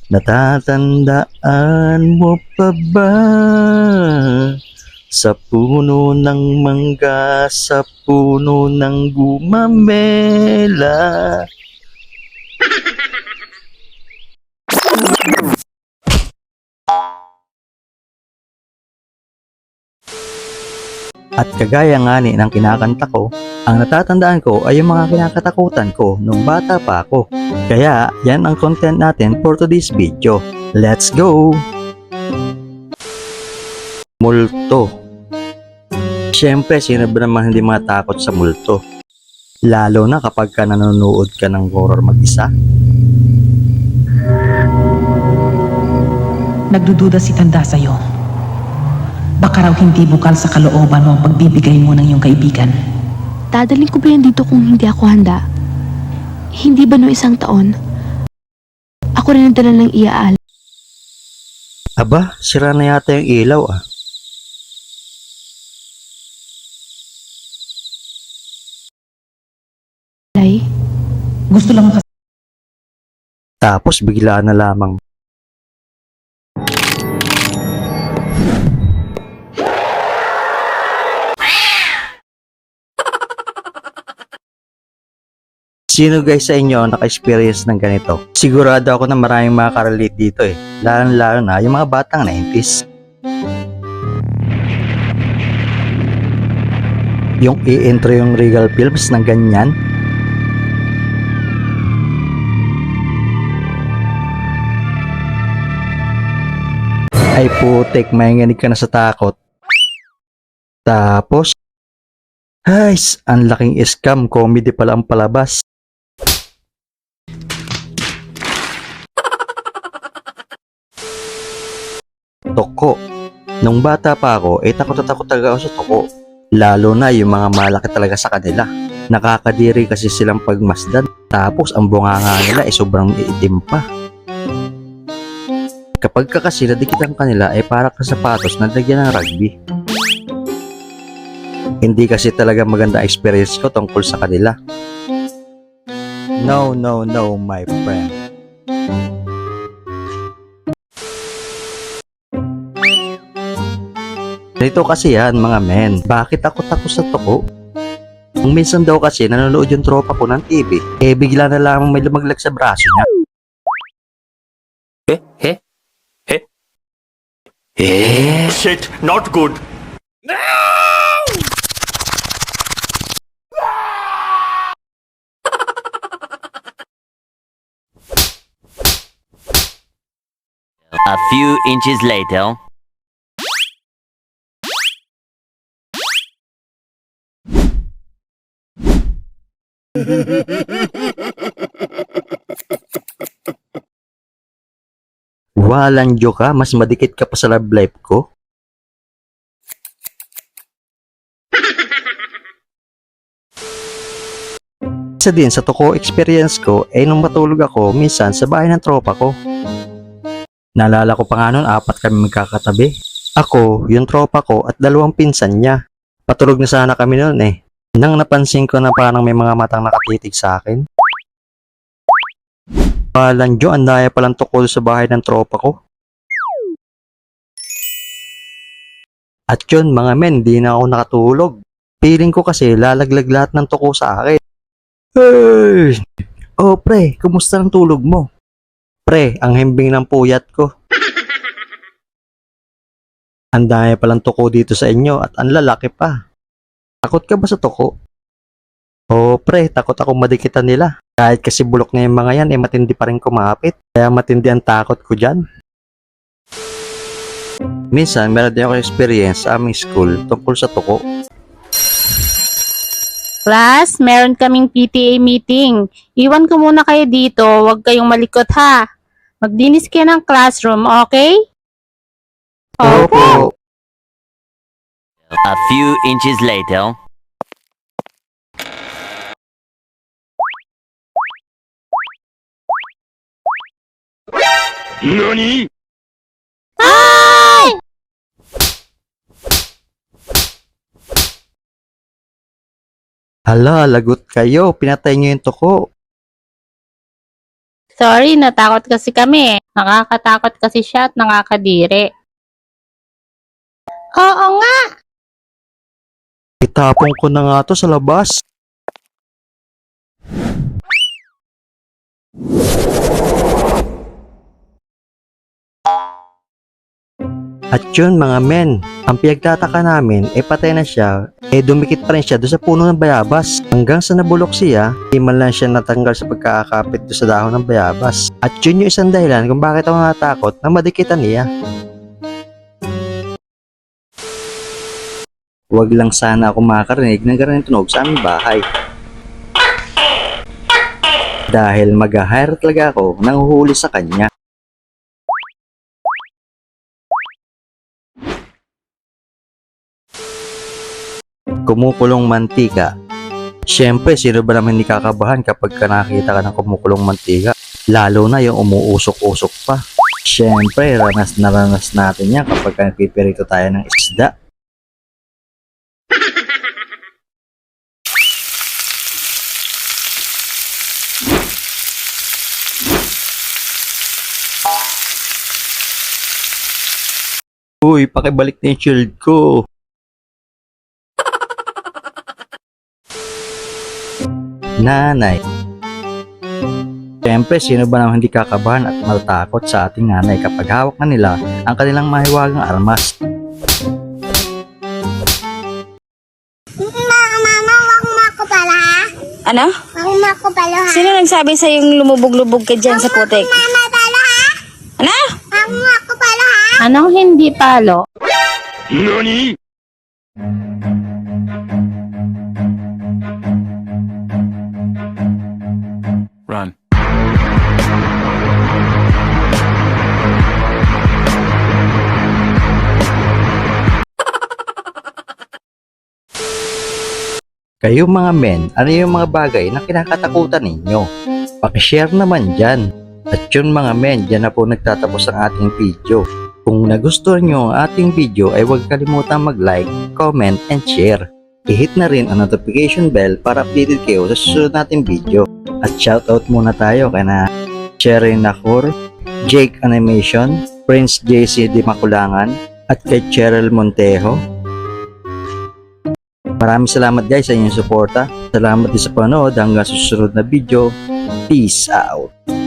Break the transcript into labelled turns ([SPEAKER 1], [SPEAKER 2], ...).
[SPEAKER 1] Natatandaan mo pa ba sa puno ng mangga, sa puno ng gumamela? At kagaya nga ni ng kinakanta ko, ang natatandaan ko ay yung mga kinakatakutan ko nung bata pa ako. Kaya yan ang content natin for today's video. Let's go! Multo. Siyempre, sino ba naman hindi matakot sa multo? Lalo na kapag ka nanonood ka ng horror mag-isa.
[SPEAKER 2] Nagdududa si Tanda sa'yo. Baka raw hindi bukal sa kalooban mo ang pagbibigay mo ng iyong kaibigan.
[SPEAKER 3] Dadaling ko ba yan dito kung hindi ako handa? Hindi ba no 1 taon? Ako rin ang dala ng iaal.
[SPEAKER 1] Aba, sira na yata yung ilaw ah.
[SPEAKER 3] Lay,
[SPEAKER 2] Gusto lang kasi
[SPEAKER 1] Tapos bigla na lamang. Sino guys sa inyo ang naka-experience ng ganito? Sigurado ako na maraming makaka-relate dito eh. Lalo na yung mga batang 90s. Yung i-intro yung Regal Films ng ganyan. Ay putik, mahinganig ka na sa takot. Tapos, guys, ang laking scam, comedy pala ang palabas. Toko. Nung bata pa ako, takot na takot talaga ako sa toko. Lalo na yung mga malaki talaga sa kanila. Nakakadiri kasi silang pagmasdan. Tapos ang bunganga nila ay sobrang iitim pa. Kapag ka kasi nadikitan kanila ay para ka sapatos na lagyan ng rugby. Hindi kasi talaga maganda experience ko tungkol sa kanila. No, no, no, my friend. Dito kasi yan mga men, bakit takot ako sa toko? Kung minsan daw kasi nanonood yung tropa ko ng TV, bigla na lamang may lumaglag sa braso niya.
[SPEAKER 4] Shit, not good.
[SPEAKER 5] A few inches later.
[SPEAKER 1] Walang joke ka, mas madikit ka pa sa love life ko. Isa din sa toko experience ko nung matulog ako minsan sa bahay ng tropa ko. Naalala ko pa nga nun, 4 kami magkakatabi. Ako, yung tropa ko at 2 pinsan niya. Patulog na sana kami nun eh. Nang napansin ko na parang may mga matang nakatitig sa akin. Walang jo, ang daya palang tukol sa bahay ng tropa ko. At yun mga men, di na ako nakatulog. Feeling ko kasi lalaglag lahat ng tuko sa akin. Hey! Oh pre, kumusta ang tulog mo? Pre, ang himbing ng puyat ko. Ang daya palang tuko dito sa inyo at ang lalaki pa. Takot ka ba sa tuko? Oh pre, takot ako madikitan nila. Kahit kasi bulok na yung mga yan, matindi pa rin kumapit. Kaya matindi ang takot ko dyan. Minsan, meron din ako experience sa aming school tungkol sa tuko.
[SPEAKER 6] Class, meron kaming PTA meeting. Iwan ko muna kayo dito, huwag kayong malikot ha. Maglinis kayo ng classroom, okay?
[SPEAKER 1] Opo.
[SPEAKER 5] A few inches later.
[SPEAKER 4] NANI?!
[SPEAKER 1] Hala, lagot kayo. Pinatay niyo yung tuko.
[SPEAKER 6] Sorry, natakot kasi kami. Nakakatakot kasi siya at nakakadiri. Oo nga.
[SPEAKER 1] Itapon ko na nga to sa labas. At yun mga men, ang pinagtataka namin patay na siya, dumikit pa rin siya doon sa puno ng bayabas. Hanggang sa nabulok siya, di man lang siya natanggal sa pagkakakapit doon sa dahon ng bayabas. At yun yung isang dahilan kung bakit ako natakot na madikitan niya. Huwag lang sana ako makarinig ng ganun tunog sa aming bahay. Dahil mag-hire talaga ako nang huhuli sa kanya. Kumukulong mantika. Siyempre, sino ba naman hindi kakabahan kapag nakakita ka ng kumukulong mantika? Lalo na yung umuusok-usok pa. Siyempre, ranas na ranas natin yan kapag nagpipirito tayo ng isda. Uy, pakibalik na yung shield ko. Nanay. Siyempre, sino ba naman hindi kakabahan at matatakot sa ating nanay kapag hawak na nila ang kanilang mahiwagang armas?
[SPEAKER 7] Mama, wag mo ako pala ha?
[SPEAKER 8] Ano?
[SPEAKER 7] Wag mo ako pala ha?
[SPEAKER 8] Sino nagsabi sa yung lumubog-lubog ka dyan sa putik?
[SPEAKER 7] Mama pala ha?
[SPEAKER 8] Ano?
[SPEAKER 7] Wag mo ako pala ha?
[SPEAKER 6] Anong hindi palo?
[SPEAKER 4] NANI?! Run.
[SPEAKER 1] Kayo mga men, ano yung mga bagay na kinakatakutan ninyo? Pakishare naman dyan. At yun mga men, dyan na po nagtatapos ang ating video. Kung nagustuhan nyo ang ating video ay huwag kalimutan mag-like, comment, and share. I-hit na rin ang notification bell para updated kayo sa susunod nating video. At shoutout muna tayo kay na Cherry Nakur, Jake Animation, Prince JC Di Makulangan, at kay Cheryl Montejo. Maraming salamat guys sa inyong suporta. Salamat din sa panood hanggang sa susunod na video. Peace out!